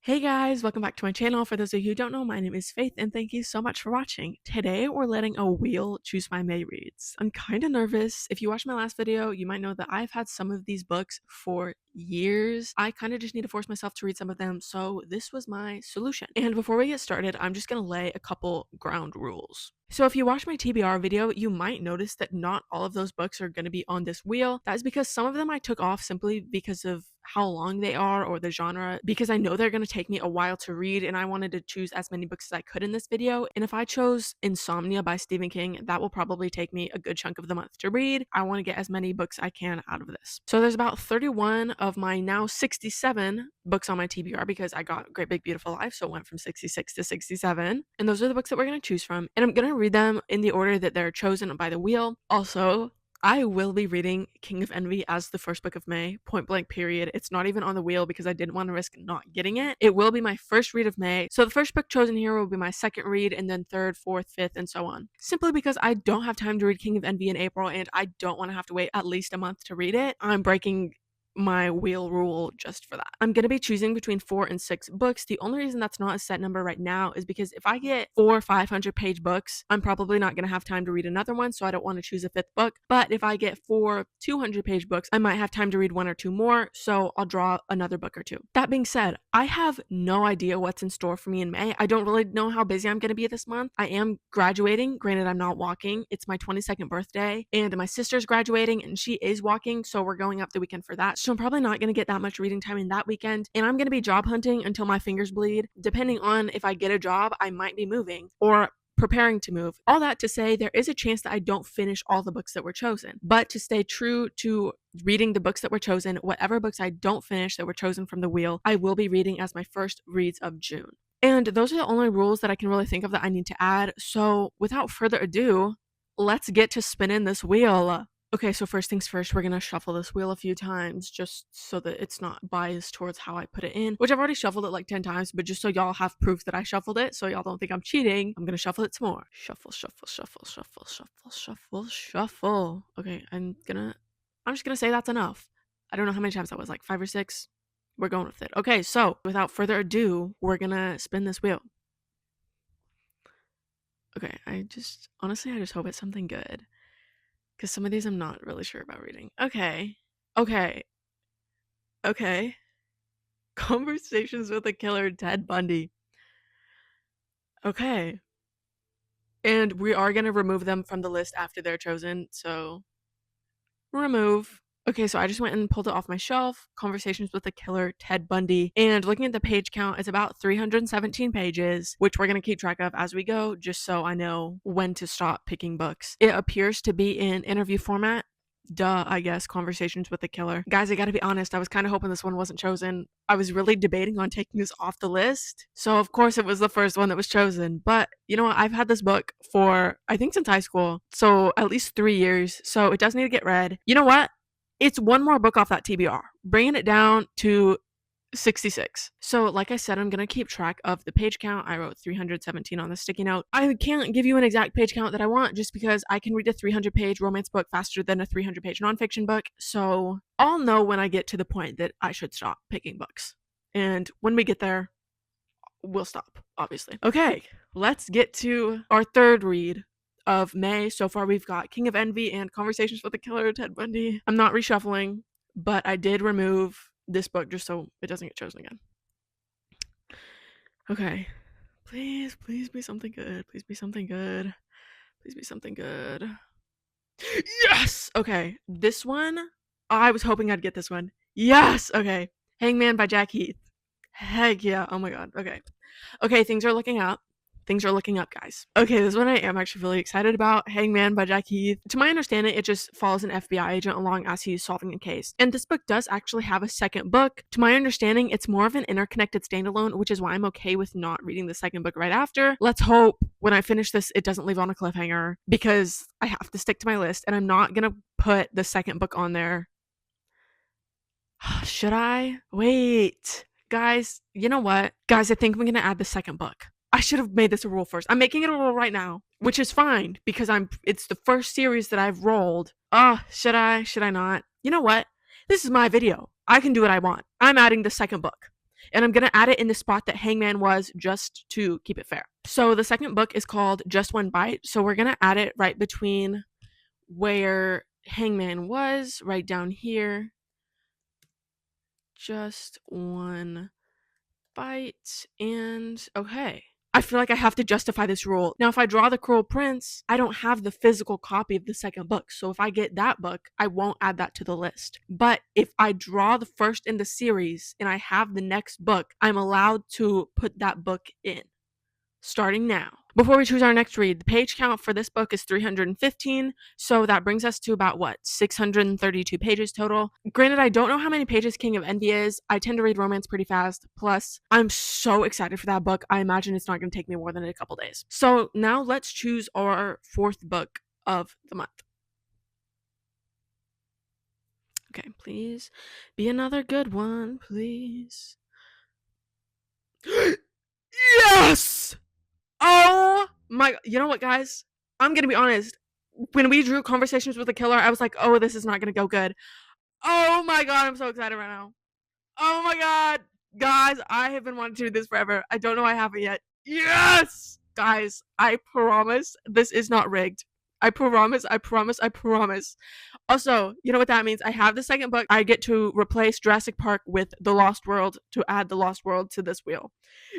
Hey guys, welcome back to my channel. For those of you who don't know, my name is Faith and thank you so much for watching. Today we're letting a wheel choose my May reads. I'm kind of nervous. If you watched my last video, you might know that I've had some of these books for years. I kind of just need to force myself to read some of them, so this was my solution. And before we get started, I'm just going to lay a couple ground rules. So if you watch my TBR video, you might notice that not all of those books are going to be on this wheel. That is because some of them I took off simply because of how long they are or the genre, because I know they're going to take me a while to read and I wanted to choose as many books as I could in this video. And if I chose Insomnia by Stephen King, that will probably take me a good chunk of the month to read. I want to get as many books I can out of this. So there's about 31 of my now 67 books on my TBR because I got Great Big Beautiful Life, so it went from 66 to 67. And those are the books that we're going to choose from. And I'm going to read them in the order that they're chosen by the wheel. Also, I will be reading King of Envy as the first book of May, point blank period. It's not even on the wheel because I didn't want to risk not getting it. It will be my first read of May. So the first book chosen here will be my second read, and then third, fourth, fifth, and so on. Simply because I don't have time to read King of Envy in April, and I don't want to have to wait at least a month to read it. I'm breaking my wheel rule just for that. I'm going to be choosing between 4 and 6 books. The only reason that's not a set number right now is because if I get 4 500-page books, I'm probably not going to have time to read another one, so I don't want to choose a 5th book. But if I get 4 200-page books, I might have time to read 1 or 2 more, so I'll draw another book or 2. That being said, I have no idea what's in store for me in May. I don't really know how busy I'm going to be this month. I am graduating. Granted, I'm not walking. It's my 22nd birthday, and my sister's graduating, and she is walking, so we're going up the weekend for that. So I'm probably not going to get that much reading time in that weekend, and I'm going to be job hunting until my fingers bleed. Depending on if I get a job, I might be moving or preparing to move. All that to say, there is a chance that I don't finish all the books that were chosen. But to stay true to reading the books that were chosen, whatever books I don't finish that were chosen from the wheel, I will be reading as my first reads of June. And those are the only rules that I can really think of that I need to add. So without further ado, let's get to spinning this wheel. Okay, so first things first, we're gonna shuffle this wheel a few times just so that it's not biased towards how I put it in, which I've already shuffled it like 10 times, but just so y'all have proof that I shuffled it, so y'all don't think I'm cheating, I'm gonna shuffle it some more. Shuffle, shuffle, shuffle, shuffle, shuffle, shuffle, shuffle. Okay, I'm just gonna say that's enough. I don't know how many times that was, like 5 or 6. We're going with it. Okay, so without further ado, we're gonna spin this wheel. Okay, honestly, I just hope it's something good. Because some of these I'm not really sure about reading. Okay. Conversations with the Killer, Ted Bundy. Okay. And we are going to remove them from the list after they're chosen, so remove. Okay, so I just went and pulled it off my shelf. Conversations with the Killer, Ted Bundy. And looking at the page count, it's about 317 pages, which we're going to keep track of as we go, just so I know when to stop picking books. It appears to be in interview format. Duh, I guess, Conversations with the Killer. Guys, I gotta be honest, I was kind of hoping this one wasn't chosen. I was really debating on taking this off the list. So, of course, it was the first one that was chosen. But, you know what? I've had this book for, I think, since high school. So, at least 3 years. So, it does need to get read. You know what? It's one more book off that TBR. Bringing it down to 66. So like I said, I'm going to keep track of the page count. I wrote 317 on the sticky note. I can't give you an exact page count that I want just because I can read a 300-page romance book faster than a 300-page nonfiction book. So I'll know when I get to the point that I should stop picking books. And when we get there, we'll stop, obviously. Okay, let's get to our third read of May. So far we've got King of Envy and Conversations with the Killer, Ted Bundy. I'm not reshuffling, but I did remove this book just so it doesn't get chosen again. Okay. Please be something good. Please be something good. Please be something good. Yes! Okay. This one, I was hoping I'd get this one. Yes! Okay. Hangman by Jack Heath. Heck yeah. Oh my god. Okay. Okay, things are looking up. Things are looking up, guys. Okay, this one I am actually really excited about. Hangman by Jack Heath. To my understanding, it just follows an FBI agent along as he's solving a case. And this book does actually have a second book. To my understanding, it's more of an interconnected standalone, which is why I'm okay with not reading the second book right after. Let's hope when I finish this, it doesn't leave on a cliffhanger because I have to stick to my list and I'm not gonna put the second book on there. Should I? Wait. Guys, you know what? Guys, I think I'm gonna add the second book. I should have made this a rule first. I'm making it a rule right now, which is fine because it's the first series that I've rolled. Should I? Should I not? You know what? This is my video. I can do what I want. I'm adding the second book. And I'm going to add it in the spot that Hangman was just to keep it fair. So the second book is called Just One Bite. So we're going to add it right between where Hangman was, right down here. Just one bite. And okay. I feel like I have to justify this rule. Now, if I draw the Cruel Prince, I don't have the physical copy of the second book. So if I get that book, I won't add that to the list. But if I draw the first in the series and I have the next book, I'm allowed to put that book in. Starting now. Before we choose our next read, the page count for this book is 315, so that brings us to about, 632 pages total. Granted, I don't know how many pages King of Envy is. I tend to read romance pretty fast, plus I'm so excited for that book. I imagine it's not going to take me more than a couple days. So now let's choose our fourth book of the month. Okay, please be another good one, please. Yes! Oh my, you know what, guys? I'm gonna be honest. When we drew Conversations with a Killer, I was like, oh, this is not gonna go good. Oh my god, I'm so excited right now. Oh my god. Guys, I have been wanting to do this forever. I don't know I haven't yet. Yes! Guys, I promise this is not rigged. I promise, I promise, I promise. Also, you know what that means? I have the second book. I get to replace Jurassic Park with The Lost World to add The Lost World to this wheel.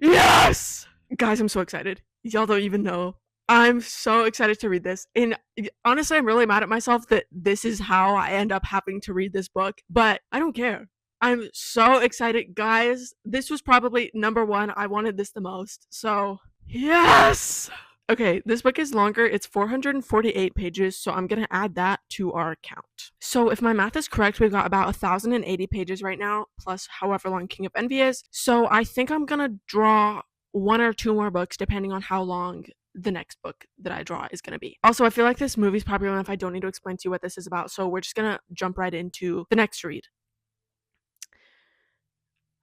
Yes! Guys, I'm so excited. Y'all don't even know. I'm so excited to read this. And honestly, I'm really mad at myself that this is how I end up having to read this book, but I don't care. I'm so excited, guys. This was probably number one. I wanted this the most. So, yes! Okay, this book is longer. It's 448 pages, so I'm going to add that to our count. So if my math is correct, we've got about 1,080 pages right now, plus however long King of Envy is. So I think I'm going to draw one or two more books, depending on how long the next book that I draw is going to be. Also, I feel like this movie's popular enough I don't need to explain to you what this is about, so we're just going to jump right into the next read.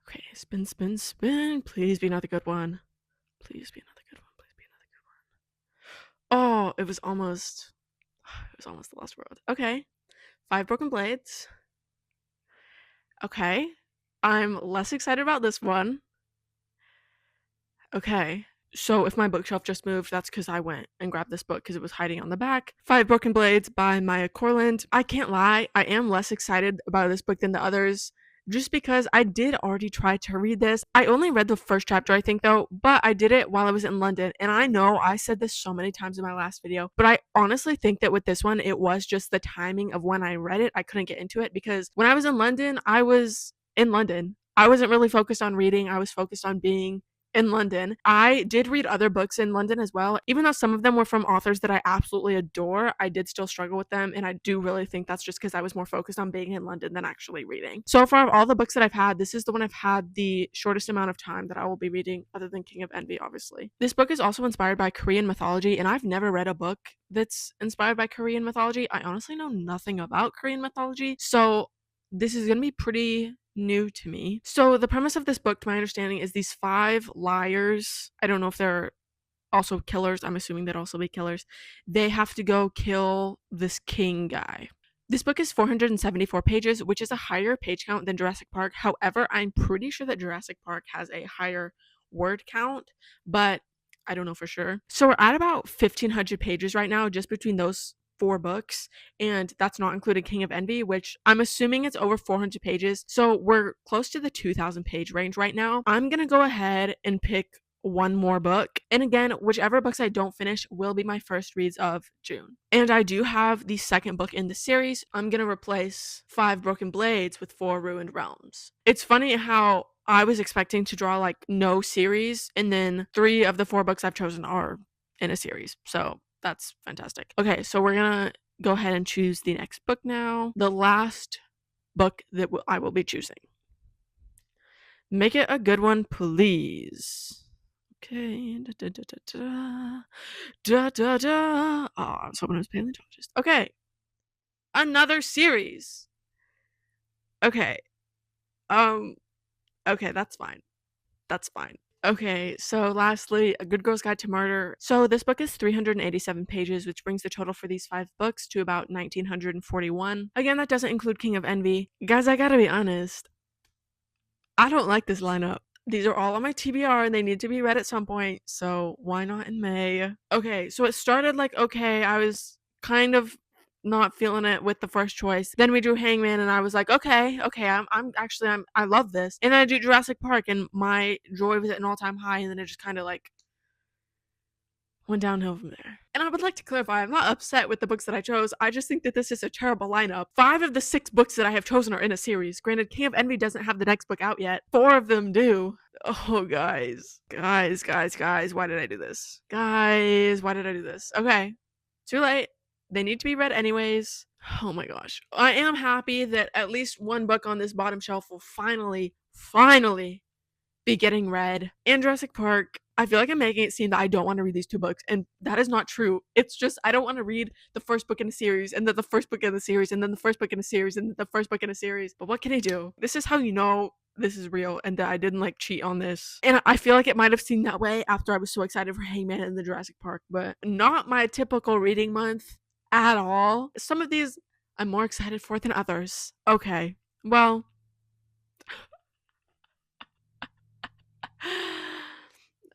Okay, spin, spin, spin. Please be another good one. Please be another good one. Please be another good one. Oh, it was almost The Lost World. Okay. 5 Broken Blades. Okay. I'm less excited about this one. Okay. So if my bookshelf just moved, that's because I went and grabbed this book because it was hiding on the back. 5 Broken Blades by Maya Corland. I can't lie, I am less excited about this book than the others, just because I did already try to read this. I only read the first chapter, I think, though, but I did it while I was in London. And I know I said this so many times in my last video, but I honestly think that with this one, it was just the timing of when I read it. I couldn't get into it because when I was in London, I was in London. I wasn't really focused on reading. I was focused on being in London. I did read other books in London as well. Even though some of them were from authors that I absolutely adore, I did still struggle with them, and I do really think that's just because I was more focused on being in London than actually reading. So far, of all the books that I've had, this is the one I've had the shortest amount of time that I will be reading, other than King of Envy, obviously. This book is also inspired by Korean mythology, and I've never read a book that's inspired by Korean mythology. I honestly know nothing about Korean mythology, so this is gonna be pretty new to me. So the premise of this book, to my understanding, is these 5 liars. I don't know if they're also killers. I'm assuming they'd also be killers. They have to go kill this king guy. This book is 474 pages, which is a higher page count than Jurassic Park. However, I'm pretty sure that Jurassic Park has a higher word count, but I don't know for sure. So we're at about 1,500 pages right now, just between those 4 books, and that's not including King of Envy, which I'm assuming it's over 400 pages. So we're close to the 2,000 page range right now. I'm gonna go ahead and pick one more book, and again, whichever books I don't finish will be my first reads of June. And I do have the second book in the series. I'm gonna replace 5 Broken Blades with 4 Ruined Realms. It's funny how I was expecting to draw like no series, and then 3 of the 4 books I've chosen are in a series, so that's fantastic. Okay, so we're gonna go ahead and choose the next book now. The last book that I will be choosing. Make it a good one, please. Okay. Oh, I was hoping it was paleontologist. Okay. Another series. Okay. Okay, that's fine. That's fine. Okay, so lastly, A Good Girl's Guide to Murder. So this book is 387 pages, which brings the total for these 5 books to about 1,941. Again, that doesn't include King of Envy. Guys, I gotta be honest. I don't like this lineup. These are all on my TBR and they need to be read at some point, so why not in May? Okay, so it started like okay, I was kind of not feeling it with the first choice. Then we drew Hangman and I was like, okay, I love this. And then I drew Jurassic Park and my joy was at an all-time high, and then it just kind of like went downhill from there. And I would like to clarify, I'm not upset with the books that I chose. I just think that this is a terrible lineup. 5 of the 6 books that I have chosen are in a series. Granted, King of Envy doesn't have the next book out yet. 4 of them do. Oh, guys. Guys, why did I do this? Guys, why did I do this? Okay. Too late. They need to be read anyways. Oh my gosh. I am happy that at least one book on this bottom shelf will finally be getting read. And Jurassic Park, I feel like I'm making it seem that I don't want to read these 2 books, and that is not true. It's just I don't want to read the first book in a series, and then the first book in the series, and then the first book in a series, and the first book in a series. But what can I do? This is how you know this is real and that I didn't like cheat on this. And I feel like it might have seemed that way after I was so excited for Hangman and the Jurassic Park, but not my typical reading month at all. Some of these I'm more excited for than others. Okay, well,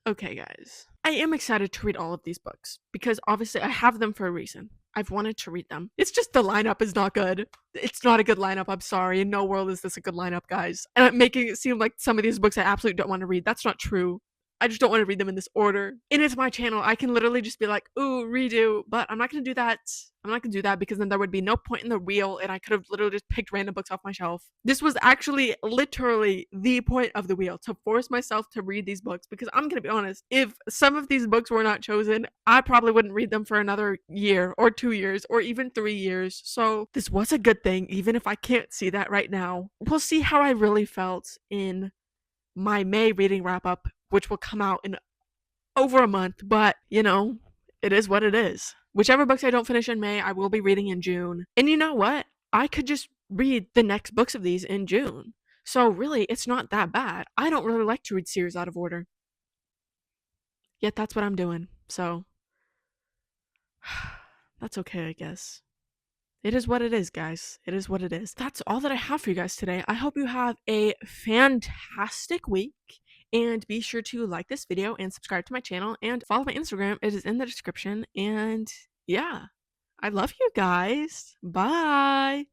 okay, guys. I am excited to read all of these books because obviously I have them for a reason. I've wanted to read them. It's just the lineup is not good. It's not a good lineup. I'm sorry. In no world is this a good lineup, guys. And I'm making it seem like some of these books I absolutely don't want to read. That's not true. I just don't want to read them in this order. And it's my channel. I can literally just be like, ooh, redo. But I'm not going to do that. I'm not going to do that because then there would be no point in the wheel and I could have literally just picked random books off my shelf. This was actually literally the point of the wheel, to force myself to read these books, because I'm going to be honest, if some of these books were not chosen, I probably wouldn't read them for another year or 2 years or even 3 years. So this was a good thing, even if I can't see that right now. We'll see how I really felt in my May reading wrap up, which will come out in over a month, but you know, it is what it is. Whichever books I don't finish in May, I will be reading in June. And you know what? I could just read the next books of these in June. So really, it's not that bad. I don't really like to read series out of order. Yet that's what I'm doing. So that's okay, I guess. It is what it is, guys. It is what it is. That's all that I have for you guys today. I hope you have a fantastic week. And be sure to like this video and subscribe to my channel and follow my Instagram. It is in the description. And yeah, I love you guys. Bye.